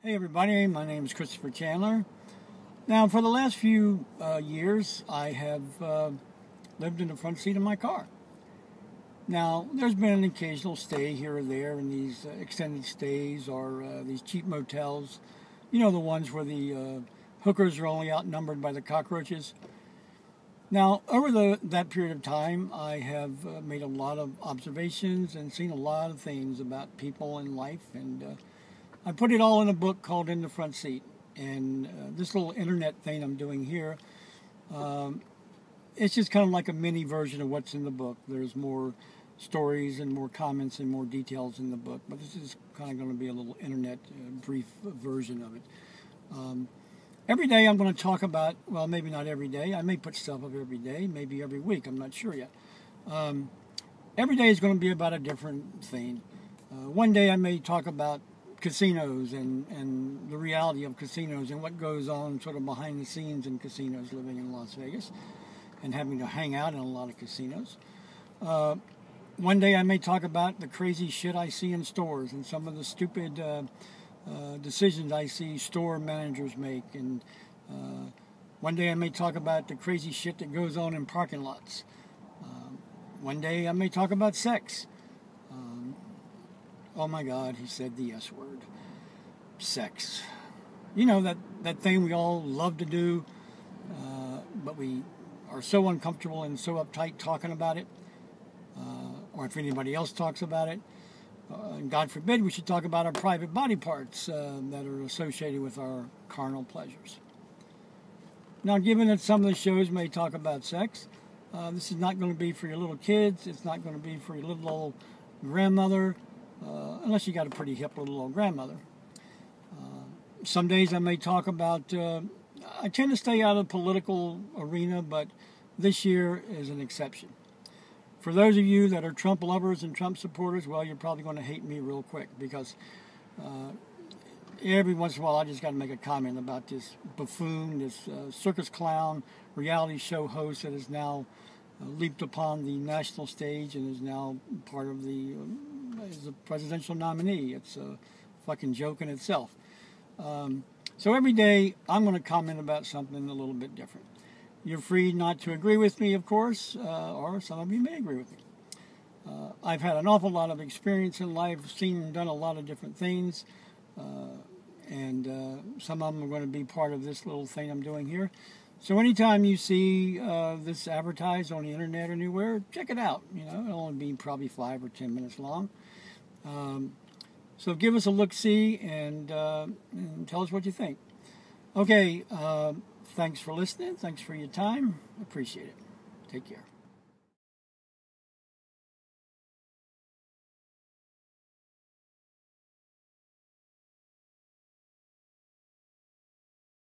Hey everybody, my name is Christopher Chandler. Now, for the last few years, I have lived in the front seat of my car. Now, there's been an occasional stay here or there in these extended stays or these cheap motels. You know, the ones where the hookers are only outnumbered by the cockroaches. Now, over that period of time, I have made a lot of observations and seen a lot of things about people and life, and I put it all in a book called In the Front Seat. And this little internet thing I'm doing here, it's just kind of like a mini version of what's in the book. There's more stories and more comments and more details in the book, but this is kind of going to be a little internet brief version of it. Every day I'm going to talk about, well, maybe not every day. I may put stuff up every day, maybe every week. I'm not sure yet. Every day is going to be about a different thing. One day I may talk about casinos and the reality of casinos and what goes on sort of behind the scenes in casinos, living in Las Vegas and having to hang out in a lot of casinos. One day I may talk about the crazy shit I see in stores and some of the stupid decisions I see store managers make, and one day I may talk about the crazy shit that goes on in parking lots. One day I may talk about sex. Oh my God, he said the S word. Sex. You know, that thing we all love to do, but we are so uncomfortable and so uptight talking about it, or if anybody else talks about it. And God forbid we should talk about our private body parts that are associated with our carnal pleasures. Now, given that some of the shows may talk about sex, this is not going to be for your little kids. It's not going to be for your little old grandmother, unless you got a pretty hip little old grandmother. Some days I may talk about, I tend to stay out of the political arena, but this year is an exception. For those of you that are Trump lovers and Trump supporters, well, you're probably going to hate me real quick, because every once in a while I just got to make a comment about this buffoon, this circus clown, reality show host that has now leaped upon the national stage and is now part of is a presidential nominee. It's a fucking joke in itself. So every day I'm going to comment about something a little bit different. You're free not to agree with me, of course, or some of you may agree with me. I've had an awful lot of experience in life, seen and done a lot of different things, and some of them are going to be part of this little thing I'm doing here. So anytime you see this advertised on the internet or anywhere, check it out. You know, it'll only be probably 5 or 10 minutes long. So give us a look-see and tell us what you think. Okay. Thanks for listening. Thanks for your time. Appreciate it. Take care.